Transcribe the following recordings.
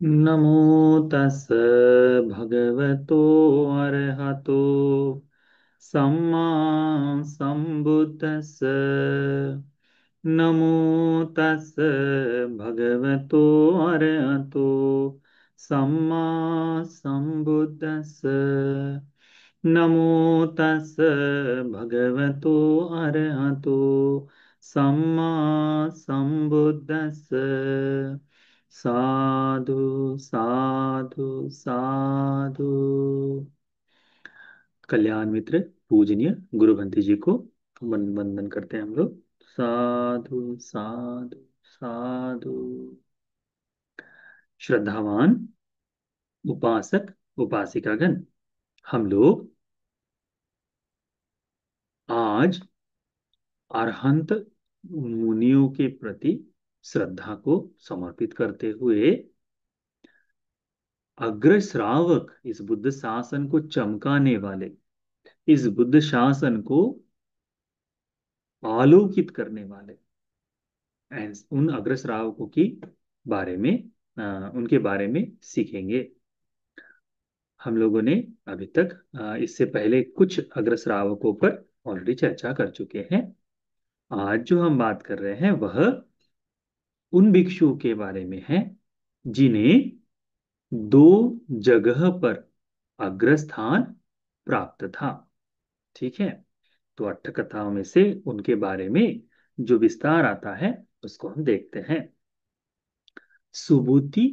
नमो तस् भगवतो अरहतो सम्मा सम्बुद्दस्स। नमो तस् भगवतो अरहतो सम्मा सम्बुद्दस्स। नमो तस् भगवतो अरहतो सम्मा सम्बुद्दस्स। साधु साधु साधु। कल्याण मित्र पूजनीय गुरु बंटी जी को वंदन करते हैं हम लोग। साधु साधु साधु। श्रद्धावान उपासक उपासिकागण, हम लोग आज अरहंत मुनियों के प्रति श्रद्धा को समर्पित करते हुए अग्र श्रावक, इस बुद्ध शासन को चमकाने वाले, इस बुद्ध शासन को आलोकित करने वाले उन अग्र श्रावकों की बारे में उनके बारे में सीखेंगे। हम लोगों ने अभी तक इससे पहले कुछ अग्र श्रावकों पर ऑलरेडी चर्चा कर चुके हैं। आज जो हम बात कर रहे हैं वह उन भिक्षुओं के बारे में है जिन्हें दो जगह पर अग्रस्थान प्राप्त था। ठीक है, तो अट्ठ कथाओं में से उनके बारे में जो विस्तार आता है उसको हम देखते हैं। सुबुति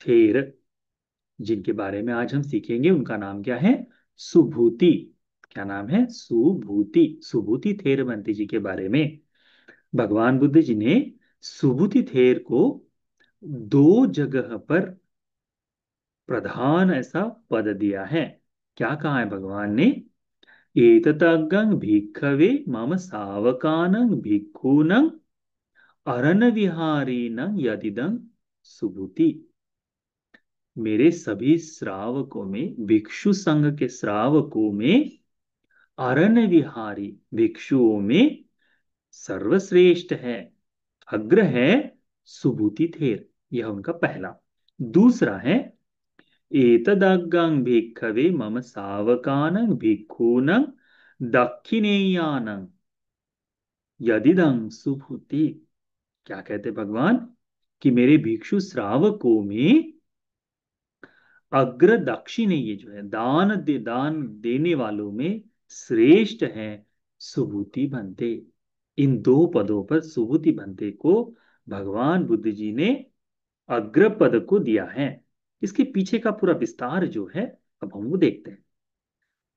थेर, जिनके बारे में आज हम सीखेंगे, उनका नाम क्या है? सुभूति। क्या नाम है? सुभूति। सुभूति थेरवंती जी के बारे में भगवान बुद्ध जी ने सुभूति थेर को दो जगह पर प्रधान ऐसा पद दिया है। क्या कहा है भगवान ने? एततग्गं भिक्खवे मम सावकानं भिक्खूनं अरण्य विहारिणं यदिदं सुभूति। मेरे सभी श्रावकों में, भिक्षु संघ के श्रावकों में, अरण्य विहारी भिक्षुओं में सर्वश्रेष्ठ है, अग्र है सुबूति थेर। यह उनका पहला। दूसरा है एतदग्गं भिक्खवे मम सावकानं भिक्खूनं दक्षिणेयानं यदिदं सुभूति। क्या कहते भगवान? कि मेरे भिक्षु श्रावकों में अग्र दक्षिणी, ये जो है दान देने वालों में श्रेष्ठ है सुबूति भंते। इन दो पदों पर सुबूति भंते को भगवान बुद्ध जी ने अग्र पद को दिया है। इसके पीछे का पूरा विस्तार जो है अब हम वो देखते हैं।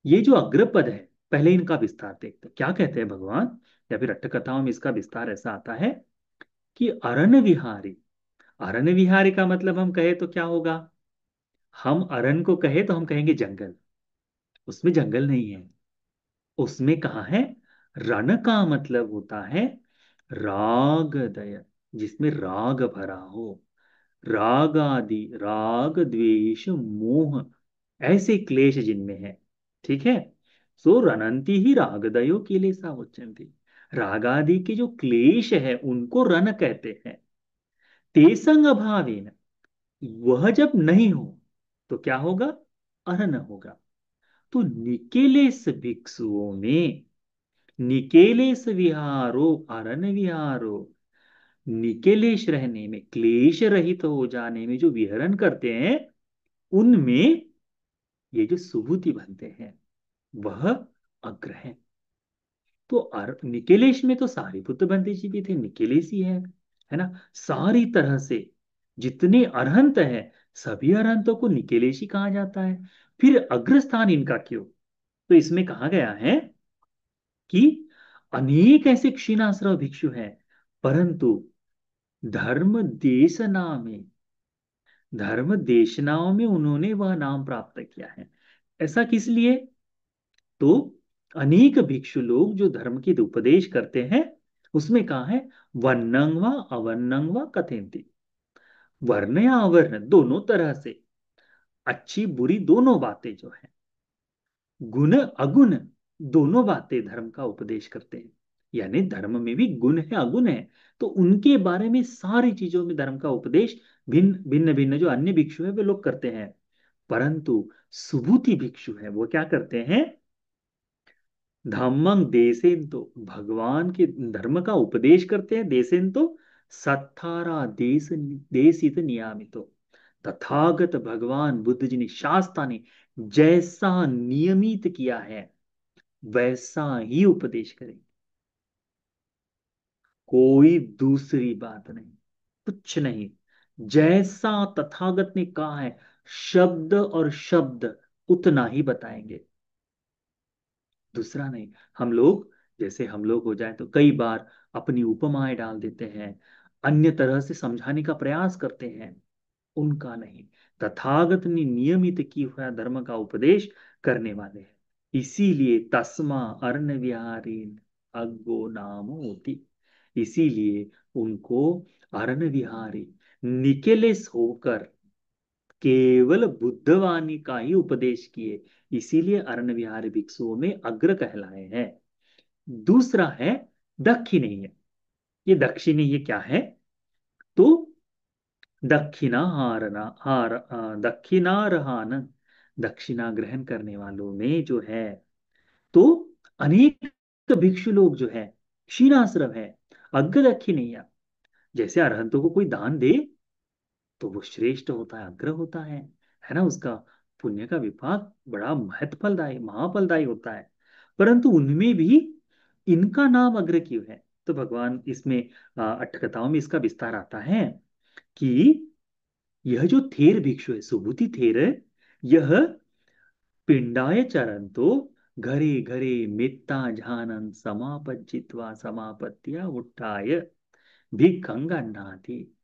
ये जो अग्र पद है, पहले इनका विस्तार देखते हैं। क्या कहते हैं भगवान, या फिर अट्ठ कथाओं में इसका विस्तार ऐसा आता है कि अरण्य विहारी। अरण्य विहारी का मतलब हम कहे तो क्या होगा? हम अरण्य को कहे तो हम कहेंगे जंगल। उसमें जंगल नहीं है। उसमें कहा है रण का मतलब होता है राग दया, जिसमें राग भरा हो। राग आदि, राग द्वेष मोह, ऐसे क्लेश जिनमें है। ठीक है, सो रनंती ही रागदयो किलेसा उच्यन्ते। राग आदि के जो क्लेश है उनको रन कहते हैं। तेसंग अभावेन, वह जब नहीं हो तो क्या होगा? अरन होगा। तो निकेलेस भिक्षुओं में, निकेलेश विहारो अरन विहारो, निकेलेश रहने में, क्लेश रहित हो जाने में जो विहरण करते हैं, उनमें ये जो सुबुद्धि बनते हैं वह अग्र है। तो निकेलेश में तो सारिपुत्र बंदी जी भी थे, निकेलेश ही है ना। सारी तरह से जितने अरहंत हैं, सभी अरहंतों को निकेलेश ही कहा जाता है। फिर अग्रस्थान इनका क्यों? तो इसमें कहा गया है कि अनेक ऐसे क्षीणाश्रव भिक्षु हैं, परंतु धर्म देशना में, धर्म देशनाओं में उन्होंने वह नाम प्राप्त किया है। ऐसा किस लिए? तो अनेक भिक्षु लोग जो धर्म की उपदेश करते हैं, उसमें कहा है वर्णं व अवर्णं व कथयन्ति। वर्ण या अवर्ण दोनों तरह से, अच्छी बुरी दोनों बातें जो है, गुण अगुण दोनों बातें धर्म का उपदेश करते हैं। यानी धर्म में भी गुण है अगुण है। तो उनके बारे में सारी चीजों में धर्म का उपदेश भिन्न भिन्न भिन्न जो अन्य भिक्षु है वे लोग करते हैं। परंतु सुबूति भिक्षु है वो क्या करते हैं? धम्मं देसेन तो भगवान के धर्म का उपदेश करते हैं। देसेन तो सत्तारा देशित नियामितो, तथागत भगवान बुद्ध जी ने शास्त्रा ने जैसा नियमित किया है वैसा ही उपदेश करें। कोई दूसरी बात नहीं, कुछ नहीं। जैसा तथागत ने कहा है शब्द और शब्द उतना ही बताएंगे, दूसरा नहीं। हम लोग जैसे हम लोग हो जाए तो कई बार अपनी उपमाएं डाल देते हैं, अन्य तरह से समझाने का प्रयास करते हैं, उनका नहीं। तथागत ने नियमित की हुआ धर्म का उपदेश करने वाले हैं। इसीलिए तस्मा अर्ण विहारीन अग्गो नाम होती, इसीलिए उनको अर्ण विहारी निकेले होकर केवल बुद्धवाणी का ही उपदेश किए, इसीलिए अर्ण विहारी भिक्षुओं में अग्र कहलाए हैं। दूसरा है दक्षिणेय। ये दक्षिणेय क्या है? तो दक्षिणा हारना दक्षिणारहान, दक्षिणा ग्रहण करने वालों में जो है तो अनेक भिक्षु लोग जो है क्षीणाश्रम है, अग्र दक्षिणेय। जैसे अरहंतों को कोई दान दे तो वो श्रेष्ठ होता है, अग्र होता है ना। उसका पुण्य का विपाक बड़ा महत्फलदायी महाफलदायी होता है। परंतु उनमें भी इनका नाम अग्र क्यों है? तो भगवान इसमें अट्ठकथाओं में इसका विस्तार आता है कि यह जो थेर भिक्षु है सुबुति थेर, यह पिंडाय चरण तो घरे घरे मित्ता झानन समापज्जित्वा समापत्तिया उठाय भिक्षंगा नाथी।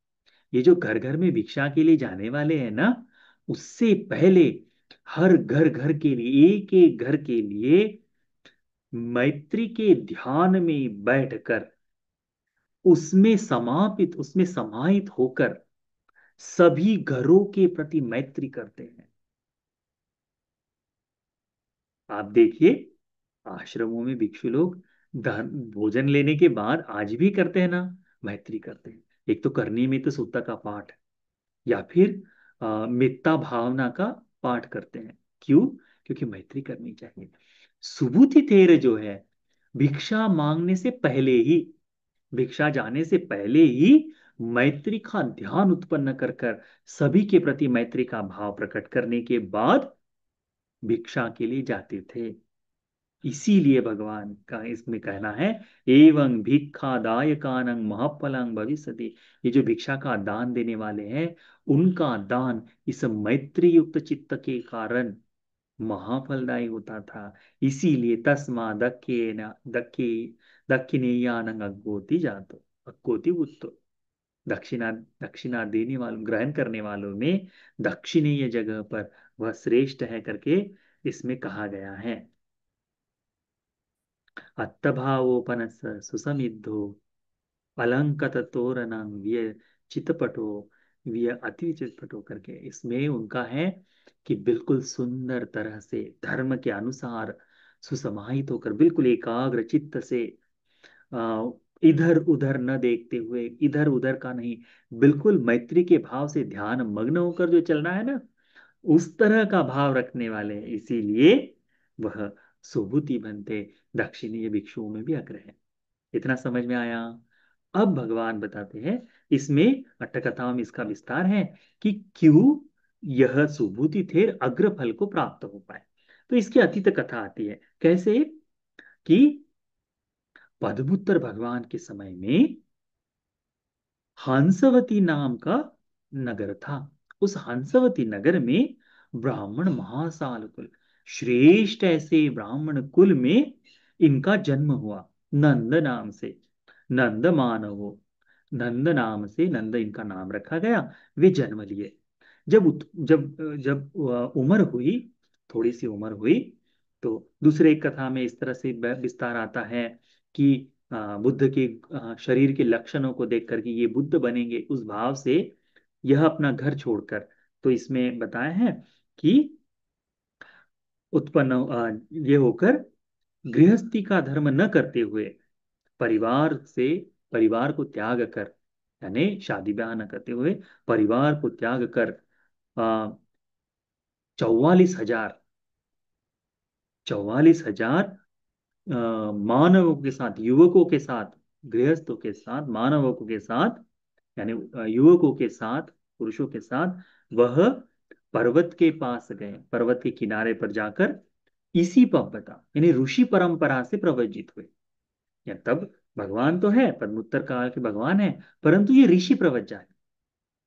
ये जो घर घर में भिक्षा के लिए जाने वाले हैं ना, उससे पहले हर घर घर के लिए एक एक घर के लिए मैत्री के ध्यान में बैठकर उसमें समाहित होकर सभी घरों के प्रति मैत्री करते हैं। आप देखिए आश्रमों में भिक्षु लोग भोजन लेने के बाद आज भी करते हैं ना, मैत्री करते हैं। एक तो करनी में तो सुत्ता का पाठ या फिर मित्ता भावना का पाठ करते हैं। क्यों? क्योंकि मैत्री करनी चाहिए। सुबुद्धि तेरे जो है भिक्षा मांगने से पहले ही, भिक्षा जाने से पहले ही मैत्री का ध्यान उत्पन्न कर कर सभी के प्रति मैत्री का भाव प्रकट करने के बाद भिक्षा के लिए जाते थे। इसीलिए भगवान का इसमें कहना है एवं भिक्षादायकानं महफलं भविष्यति। ये जो भिक्षा का दान देने वाले हैं उनका दान इस मैत्री युक्त चित्त के कारण महाफलदायी होता था। इसीलिए तस्मा दक्खे दक्षिणेयानंग अग्गोति जातो अग्गोति उत्तो। दक्षिणा दक्षिणा देने वालों ग्रहण करने वालों में दक्षिणेय जगह पर वह श्रेष्ठ है करके इसमें कहा गया है। अत्तभावोपनस सुसमिद्धो अलंकत तोरणं व्यय चितपटो व्यय अति चितपटो करके इसमें उनका है कि बिल्कुल सुंदर तरह से धर्म के अनुसार सुसमाहित होकर बिल्कुल एकाग्र चित्त से इधर उधर न देखते हुए, इधर उधर का नहीं, बिल्कुल मैत्री के भाव से ध्यान मग्न होकर जो चलना है ना, उस तरह का भाव रखने वाले हैं। इसीलिए वह सुबुति बनते दक्षिणीय भिक्षुओं में भी अग्र है। इतना समझ में आया? अब भगवान बताते हैं इसमें अट्ठकथाओं में इसका विस्तार है कि क्यों यह सुबुति थे अग्र फल को प्राप्त हो पाए। तो इसकी अतीत कथा आती है कैसे कि पदमुत्तर भगवान के समय में हंसवती नाम का नगर था। उस हंसवती नगर में ब्राह्मण महासाल कुल, श्रेष्ठ ऐसे ब्राह्मण कुल में इनका जन्म हुआ नंद नाम से। नंद मानवो, नंद नाम से नंद इनका नाम रखा गया। वे जन्म लिए। जब जब उम्र हुई, थोड़ी सी उम्र हुई, तो दूसरे एक कथा में इस तरह से विस्तार आता है कि बुद्ध के शरीर के लक्षणों को देख करके ये बुद्ध बनेंगे उस भाव से यह अपना घर छोड़कर, तो इसमें बताया है कि उत्पन्न ये होकर गृहस्थी का धर्म न करते हुए परिवार से, परिवार को त्याग कर, यानी शादी ब्याह न करते हुए परिवार को त्याग कर 44,000, 44,000 मानवों के साथ, युवकों के साथ, गृहस्थों के साथ, मानवों के साथ, यानी युवकों के साथ, पुरुषों के साथ वह पर्वत के पास गए, पर्वत के किनारे पर जाकर इसी पद्धता यानी ऋषि परंपरा से प्रवजित हुए। या तब भगवान तो है, पद्मोत्तर काल के भगवान है, परंतु ये ऋषि प्रवज्जा है।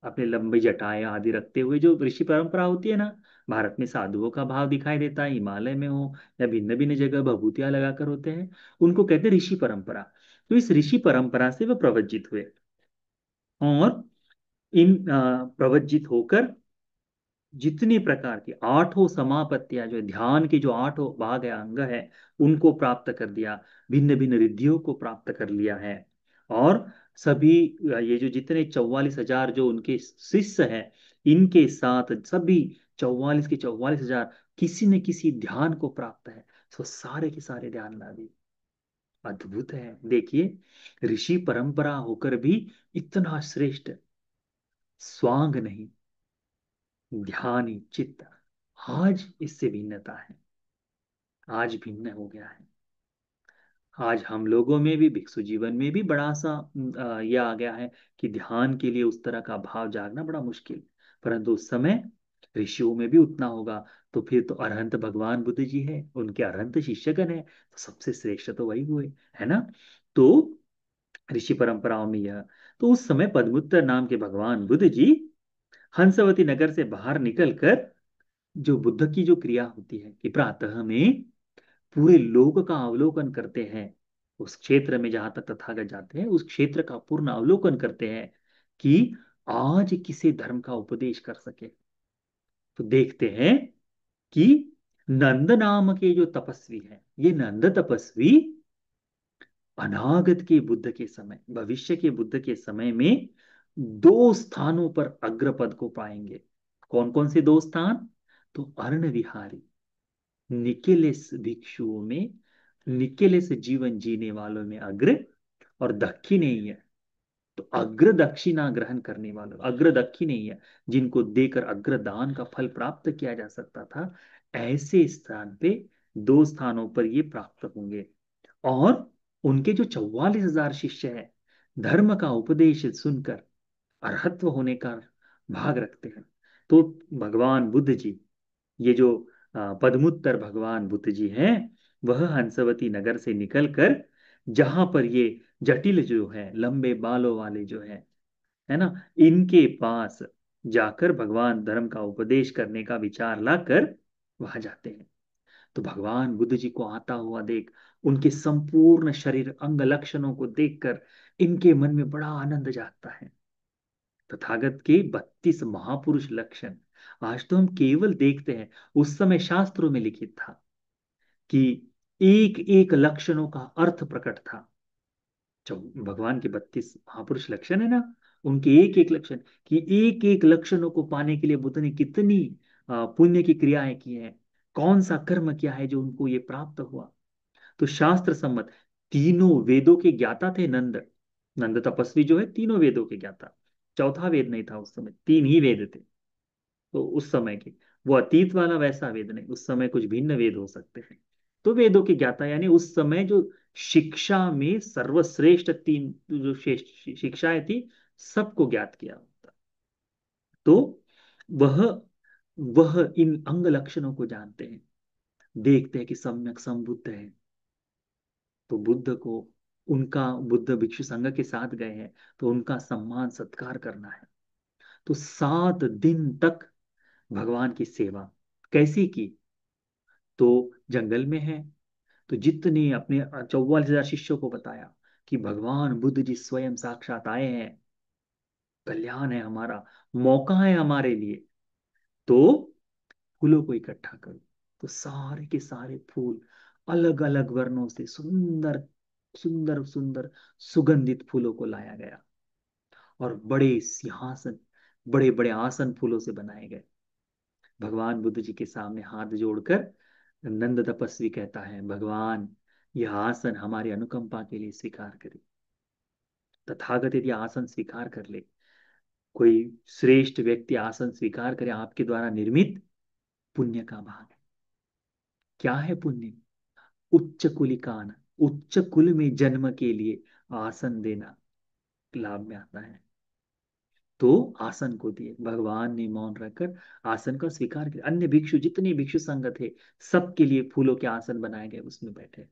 अपने लंबी जटाएं आदि रखते हुए जो ऋषि परंपरा होती है ना, भारत में साधुओं का भाव दिखाई देता है, हिमालय में हो या भिन्न भिन्न जगह भभूतियां लगाकर होते हैं, उनको कहते हैं ऋषि परंपरा। तो इस ऋषि परंपरा से वह प्रवज्जित हुए, और इन प्रवज्जित होकर जितनी प्रकार की आठों समापत्तियां, जो ध्यान के जो आठों भाग है, अंग है, उनको प्राप्त कर दिया, भिन्न भिन्न रिद्धियों को प्राप्त कर लिया है। और सभी ये जो जितने 44,000 जो उनके शिष्य हैं, इनके साथ सभी 44 के 44,000 किसी न किसी ध्यान को प्राप्त है। तो सारे के सारे ध्यान ला दिए। अद्भुत है, देखिए ऋषि परंपरा होकर भी इतना श्रेष्ठ स्वांग नहीं, ध्यान ही चित्त। आज इससे भिन्नता है, आज भिन्न हो गया है। आज हम लोगों में भी, भिक्षु जीवन में भी बड़ा सा यह आ गया है कि ध्यान के लिए उस तरह का भाव जागना बड़ा मुश्किल। परंतु उस समय ऋषियों में भी उतना होगा। तो फिर तो अरहंत भगवान बुद्ध जी है, उनके अरहंत शिष्यगण है, तो सबसे श्रेष्ठ तो वही हुए, है ना। तो ऋषि परंपराओं में यह, तो उस समय पद्मुत्तर नाम के भगवान बुद्ध जी हंसवती नगर से बाहर निकलकर, जो बुद्ध की जो क्रिया होती है कि प्रातः में पूरे लोक का अवलोकन करते हैं, उस क्षेत्र में जहां तक तथागत जाते हैं उस क्षेत्र का पूर्ण अवलोकन करते हैं कि आज किसे धर्म का उपदेश कर सके। तो देखते हैं कि नंद नाम के जो तपस्वी हैं, ये नंद तपस्वी अनागत के बुद्ध के समय, भविष्य के बुद्ध के समय में दो स्थानों पर अग्रपद को पाएंगे। कौन कौन से दो स्थान? तो अर्ण विहारी, निकेलेस भिक्षुओं में, निकेलेस जीवन जीने वालों में अग्र, और दक्षिण नहीं है तो अग्र दक्षिणा ग्रहण करने वालों, अग्र दक्षिण नहीं है जिनको देकर अग्रदान का फल प्राप्त किया जा सकता था, ऐसे स्थान पे दो स्थानों पर ये प्राप्त होंगे। और उनके जो 44,000 शिष्य हैं, धर्म का उपदेश सुनकर अरहत्व होने का भाग रखते हैं। तो भगवान बुद्ध जी, ये जो पद्मुत्तर भगवान बुद्ध जी हैं, वह हंसवती नगर से निकलकर जहां पर ये जटिल जो है, लंबे बालों वाले जो है ना, इनके पास जाकर भगवान धर्म का उपदेश करने का विचार लाकर वहां जाते हैं। तो भगवान बुद्ध जी को आता हुआ देख, उनके संपूर्ण शरीर अंग लक्षणों को देखकर इनके मन में बड़ा आनंद जागता है। तथागत के 32 महापुरुष लक्षण आज तो हम केवल देखते हैं, उस समय शास्त्रों में लिखित था कि एक एक लक्षणों का अर्थ प्रकट था। जो भगवान के 32 महापुरुष लक्षण है ना, उनके एक एक लक्षण, कि एक एक लक्षणों को पाने के लिए बुद्ध ने कितनी पुण्य की क्रियाएं की हैं, कौन सा कर्म किया है जो उनको ये प्राप्त हुआ। तो शास्त्र सम्मत तीनों वेदों के ज्ञाता थे नंद। नंद तपस्वी जो है तीनों वेदों के ज्ञाता, चौथा वेद नहीं था उस समय, तीन ही वेद थे। तो उस समय के, वो अतीत वाला वैसा वेद नहीं, उस समय कुछ भिन्न वेद हो सकते हैं। तो वेदों के ज्ञाता यानी उस समय जो शिक्षा में सर्वश्रेष्ठ तीन जो शिक्षाएं थी, सबको ज्ञात किया होता। तो वह वह इन अंग लक्षणों को जानते हैं, देखते हैं कि सम्यक संबुद्ध है। तो बुद्ध को, उनका, बुद्ध भिक्षु संघ के साथ गए हैं तो उनका सम्मान सत्कार करना है। तो 7 दिन तक भगवान की सेवा कैसी की? तो जंगल में है, तो जितने अपने 44,000 शिष्यों को बताया कि भगवान बुद्ध जी स्वयं साक्षात आए हैं, कल्याण है हमारा, मौका है हमारे लिए, तो फूलों को इकट्ठा करो। तो सारे के सारे फूल अलग अलग वर्णों से सुंदर सुंदर सुंदर सुगंधित फूलों को लाया गया, और बड़े सिंहासन, बड़े बड़े आसन फूलों से बनाए गए। भगवान बुद्ध जी के सामने हाथ जोड़कर नंद तपस्वी कहता है, भगवान यह आसन हमारे अनुकंपा के लिए स्वीकार करे। तथागत यदि आसन स्वीकार कर ले, कोई श्रेष्ठ व्यक्ति आसन स्वीकार करे आपके द्वारा निर्मित, पुण्य का भाग है। क्या है पुण्य? उच्च कुलिकान, उच्च कुल में जन्म के लिए आसन देना लाभ में आता है। तो आसन को दिए, भगवान ने मौन रखकर आसन का स्वीकार किया। अन्य भिक्षु, जितने भिक्षु संघ थे, सबके लिए फूलों के आसन बनाए गए, उसमें बैठे।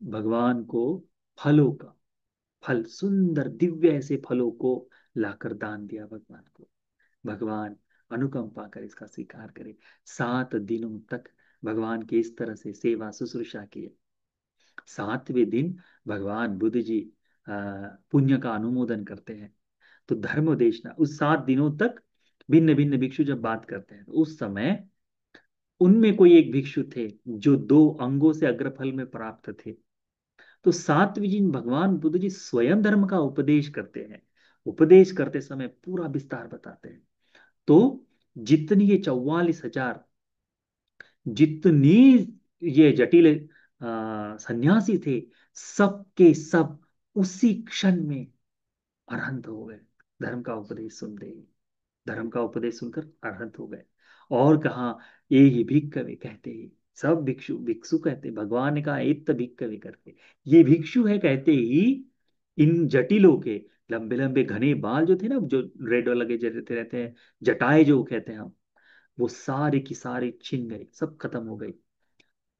भगवान को फलों का, फल सुंदर दिव्य ऐसे फलों को लाकर दान दिया भगवान को। भगवान अनुकंपा कर इसका स्वीकार करे। 7 दिनों तक भगवान की इस तरह से सेवा शुश्रूषा की। 7वें दिन भगवान बुद्ध जी पुण्य का अनुमोदन करते हैं। तो धर्म देशना, उस 7 दिनों तक भिन्न भिन्न भिक्षु जब बात करते हैं, तो उस समय उनमें कोई एक भिक्षु थे जो 2 अंगों से अग्रफल में प्राप्त थे। तो 7वें दिन भगवान बुद्ध जी स्वयं धर्म का उपदेश करते हैं। उपदेश करते समय पूरा विस्तार बताते हैं। तो जितनी ये 44,000, जितनी ये जटिल सन्यासी थे, सबके सब उसी क्षण में अरहंत हो गए। धर्म का उपदेश सुनते ही, धर्म का उपदेश सुनकर अरहंत हो गए। और कहा, ये ही भिक्खवे कहते ही, सब भिक्षु भिक्षु कहते, भगवान ने कहा एक भिक्खवे करके, ये भिक्षु है कहते ही इन जटिलों के लंबे लंबे घने बाल जो थे ना, जो रेड लगे रहते रहते हैं, जटाएं जो कहते हैं हम, वो सारे की सारी छिन गई, सब खत्म हो गई।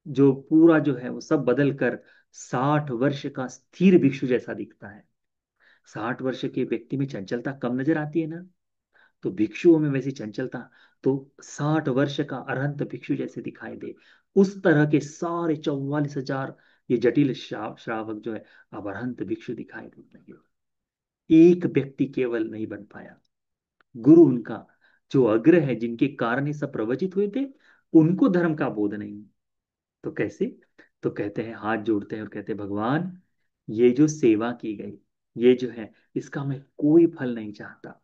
जो पूरा जो है वो सब बदल कर 60 वर्ष का स्थिर भिक्षु जैसा दिखता है। 60 वर्ष के व्यक्ति में चंचलता कम नजर आती है ना, तो भिक्षुओं में वैसी चंचलता, तो 60 वर्ष का अरहंत भिक्षु जैसे दिखाई दे। उस तरह के सारे 44,000 ये जटिल श्रावक जो है, अब अरहंत भिक्षु दिखाई देने लगे। एक व्यक्ति केवल नहीं बन पाया, गुरु उनका जो अग्र है, जिनके कारण ये सब प्रवचित हुए थे, उनको धर्म का बोध नहीं। तो कैसे? तो कहते हैं, हाथ जोड़ते हैं और कहते हैं, भगवान ये जो सेवा की गई, ये जो है, इसका मैं कोई फल नहीं चाहता,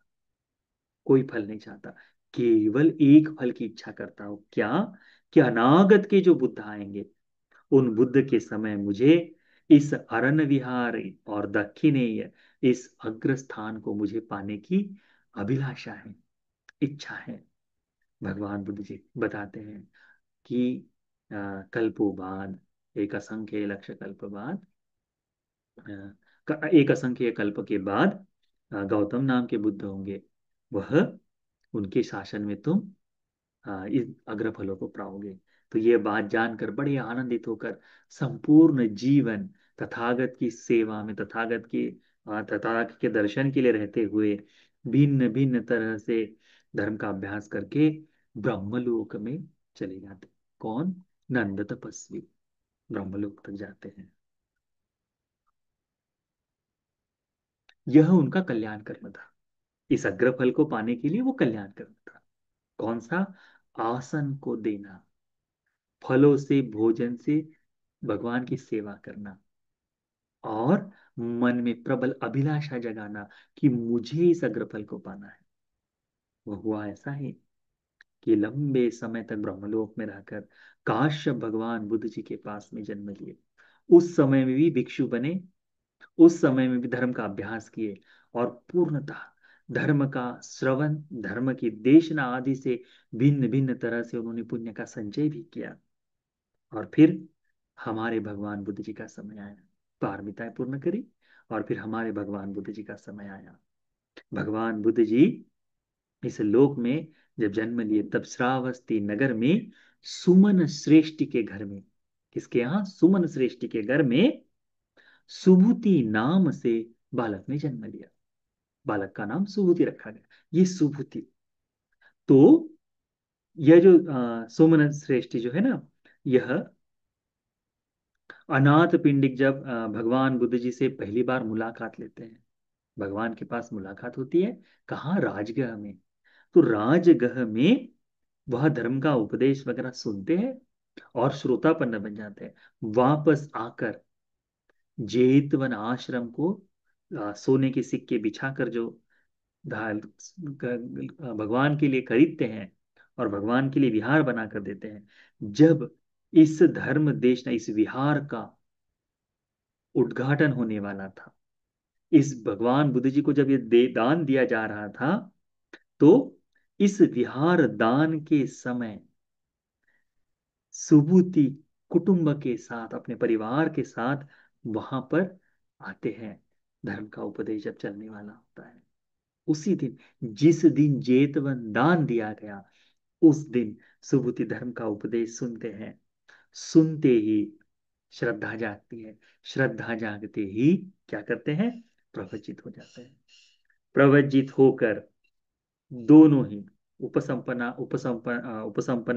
कोई फल नहीं चाहता। केवल एक फल की इच्छा करता हूं। क्या? कि अनागत के जो बुद्ध आएंगे, उन बुद्ध के समय मुझे इस अरण्य विहार और दक्षिणेय इस अग्र स्थान को मुझे पाने की अभिलाषा है, इच्छा है। भगवान बुद्ध जी बताते हैं कि कल्पों बाद, एक असंख्य लक्ष्य कल्प बाद, एक असंख्य कल्प के बाद गौतम नाम के बुद्ध होंगे। वह, उनके शासन में तुम इस अग्रफलों को पाओगे। तो ये बात जानकर बड़े आनंदित होकर संपूर्ण जीवन तथागत की सेवा में, तथागत के दर्शन के लिए रहते हुए, भिन्न भिन्न तरह से धर्म का अभ्यास करके ब्रह्मलोक में चले जाते। कौन? नंद तपस्वी ब्रह्मलोक तक जाते हैं। यह उनका कल्याण कर्म था। इस अग्रफल को पाने के लिए वो कल्याण कर्म था। कौन सा? आसन को देना, फलों से, भोजन से भगवान की सेवा करना, और मन में प्रबल अभिलाषा जगाना कि मुझे इस अग्रफल को पाना है। वह हुआ ऐसा ही कि लंबे समय तक ब्रह्मलोक में रहकर काश्यप भगवान बुद्ध जी के पास में जन्म लिए। उस समय में भी भिक्षु बने, उस समय में भी धर्म का अभ्यास किए, और पूर्णतः धर्म का श्रवण, धर्म की देशना आदि से भिन्न भिन्न तरह से उन्होंने पुण्य का संचय भी किया। और फिर हमारे भगवान बुद्ध जी का समय आया, पारमिताएं पूर्ण करी, और फिर हमारे भगवान बुद्ध जी का समय आया। भगवान बुद्ध जी इस लोक में जब जन्म लिए, तब श्रावस्ती नगर में सुमन श्रेष्ठी के घर में, किसके यहाँ? सुमन श्रेष्ठी के घर में सुभूति नाम से बालक ने जन्म लिया। बालक का नाम सुभूति रखा गया। ये सुभूति, तो यह जो सुमन श्रेष्ठी जो है ना, यह अनाथ पिंडिक जब भगवान बुद्ध जी से पहली बार मुलाकात लेते हैं, भगवान के पास मुलाकात होती है, कहाँ? राजगृह में। तो राजगृह में वह धर्म का उपदेश वगैरह सुनते हैं और श्रोतापन्न बन जाते हैं। वापस आकर जेतवन आश्रम को सोने के सिक्के बिछाकर जो भगवान के लिए खरीदते हैं और भगवान के लिए विहार बना कर देते हैं। जब इस धर्म देश इस विहार का उद्घाटन होने वाला था। इस भगवान बुद्ध जी को जब ये दान दिया जा रहा था, तो इस विहार दान के समय सुबूति कुटुंब के साथ, अपने परिवार के साथ वहां पर आते हैं। धर्म का उपदेश जब चलने वाला होता है, उसी दिन, जिस दिन जेतवन दान दिया गया, उस दिन सुबूति धर्म का उपदेश सुनते हैं। सुनते ही श्रद्धा जागती है। श्रद्धा जागते ही क्या करते हैं? प्रवचित हो जाते हैं। प्रवचित होकर दोनों ही उपसंपन्न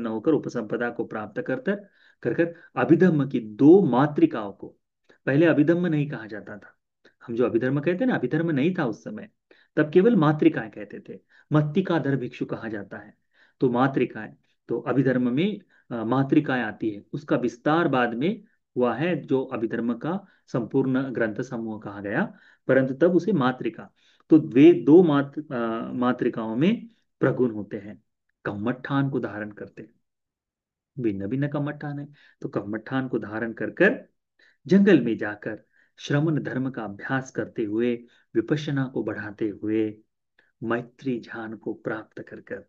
होकर, उपसंपदा को प्राप्त कर कर कर कर अभिधम्म की दो मातृकाओं को, पहले अभिधम्म नहीं कहा जाता था। हम जो अभिधर्म कहते हैं ना, अभिधर्म नहीं था उस समय, तब केवल मातृकाएं कहते थे। मत्तिकाधर भिक्षु कहा जाता है। तो मातृकाएं, तो अभिधर्म में मातृकाएं आती है, उसका विस्तार बाद में हुआ है, जो अभिधर्म का संपूर्ण ग्रंथ समूह कहा गया, परंतु तब उसे मातृका। तो वे दो मातृकाओं में प्रगुण होते हैं, कम्मठान को धारण करते हैं। भिन्न भिन्न कम्मठान है, तो कम्मठान को धारण कर कर जंगल में जाकर श्रमण धर्म का अभ्यास करते हुए, विपश्यना को बढ़ाते हुए, मैत्री ध्यान को प्राप्त कर कर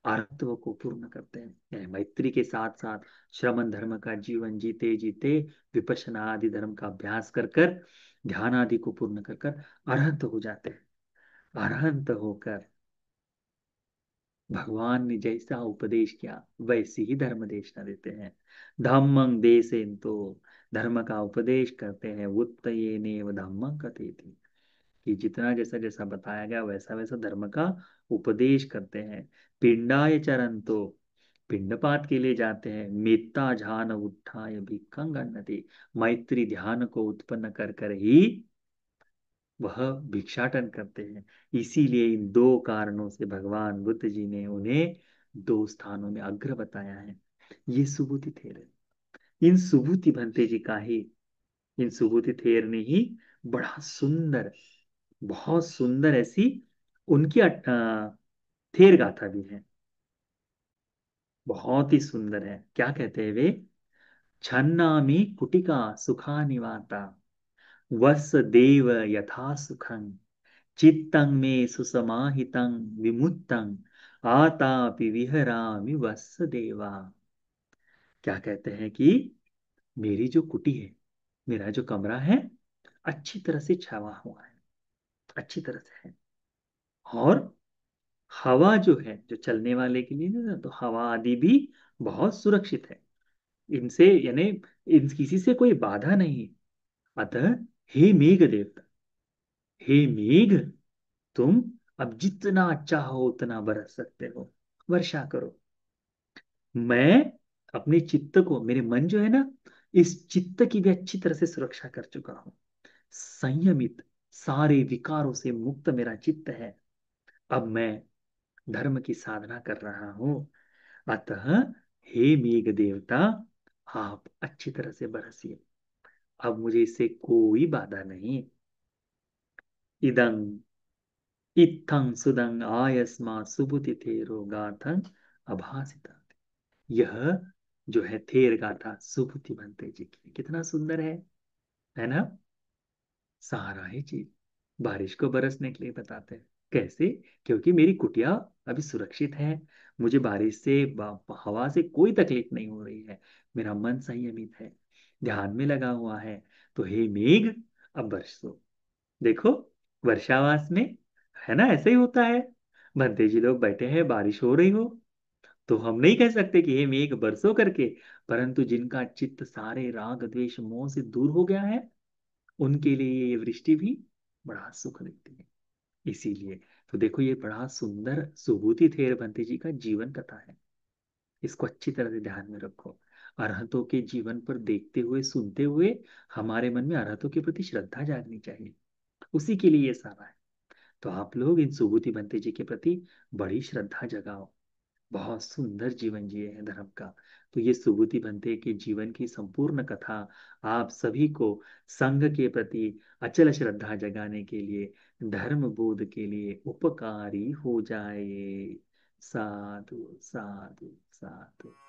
आरत्व को पूर्ण करते हैं। यानी मैत्री के साथ साथ श्रमण धर्म का जीवन जीते जीते विपश्यना आदि धर्म का अभ्यास कर कर ध्यान आदि को पूर्ण कर कर अरहंत हो जाते हैं। अरहंत होकर भगवान ने जैसा उपदेश किया वैसी ही धर्म देशना देते हैं। धम्मं देसेन, तो धर्म का उपदेश करते हैं। उत्तयेनेव धम्मं कथयति, कि जितना जैसा जैसा बताया गया वैसा वैसा धर्म का उपदेश करते हैं। पिंडाय चरंतो, पिंडपात के लिए जाते हैं। मेत्ता ध्यान उत्थाय भिक्खं गण्यति, मैत्री ध्यान को उत्पन्न कर कर ही वह भिक्षाटन करते हैं। इसीलिए इन दो कारणों से भगवान बुद्ध जी ने उन्हें दो स्थानों में अग्र बताया है। ये सुबुद्धि थेर है। इन सुबुद्धि भंते जी का ही, इन सुबुद्धि थेर ने ही बड़ा सुंदर, बहुत सुंदर ऐसी उनकी थेर गाथा भी है। बहुत ही सुंदर है। क्या कहते हैं वे? छन्नामि कुटिका सुखा निवाता, वस देव यथा सुखं, चित्तं मे सुसमाहितं विमुक्तं, आतापि विहरामि वत्सदेवा। क्या कहते हैं कि मेरी जो कुटी है, मेरा जो कमरा है, अच्छी तरह से छावा हुआ है, अच्छी तरह से है। और हवा जो है, जो चलने वाले के लिए ना, तो हवा आदि भी बहुत सुरक्षित है इनसे, यानी इन किसी से कोई बाधा नहीं। अतः हे मेघ देवता, हे मेघ, तुम अब जितना चाहो उतना बरस सकते हो, वर्षा करो। मैं अपने चित्त को, मेरे मन जो है ना, इस चित्त की भी अच्छी तरह से सुरक्षा कर चुका हूं। संयमित, सारे विकारों से मुक्त मेरा चित्त है। अब मैं धर्म की साधना कर रहा हूं। अतः हे मेघ देवता, आप अच्छी तरह से बरसिए। अब मुझे इससे कोई बाधा नहीं। इदं इत्थं सुदं आयस्मा सुबुति थेरो गाथं अभासिता। यह जो है थेर गाथा सुबुति बनते जी की, कितना सुंदर है ना? सहारा है चीज, बारिश को बरसने के लिए बताते हैं। कैसे? क्योंकि मेरी कुटिया अभी सुरक्षित है, मुझे बारिश से हवा से कोई तकलीफ नहीं हो रही है, मेरा मन संयमित है, ध्यान में लगा हुआ है। तो हे मेघ, अब बरसो। देखो, वर्षावास में है ना, ऐसे ही होता है। भंते जी लोग बैठे हैं, बारिश हो रही हो, तो हम नहीं कह सकते कि हे मेघ बरसो करके, परंतु जिनका चित्त सारे राग द्वेष मोह से दूर हो गया है, उनके लिए ये वृष्टि भी बड़ा सुख देती है। इसीलिए तो देखो, ये बड़ा सुंदर सुबूति थेर बंते जी का जीवन कथा है। इसको अच्छी तरह से ध्यान में रखो। अरहतों के जीवन पर देखते हुए, सुनते हुए हमारे मन में अरहतों के प्रति श्रद्धा जागनी चाहिए। उसी के लिए ये सारा है। तो आप लोग इन सुबूति बंते जी के प्रति बड़ी श्रद्धा जगाओ। बहुत सुंदर जीवन जिए हैं धर्म का। तो ये सुबुद्धि बनते के जीवन की संपूर्ण कथा आप सभी को संघ के प्रति अचल श्रद्धा जगाने के लिए, धर्म बोध के लिए उपकारी हो जाए। साधु साधु साधु।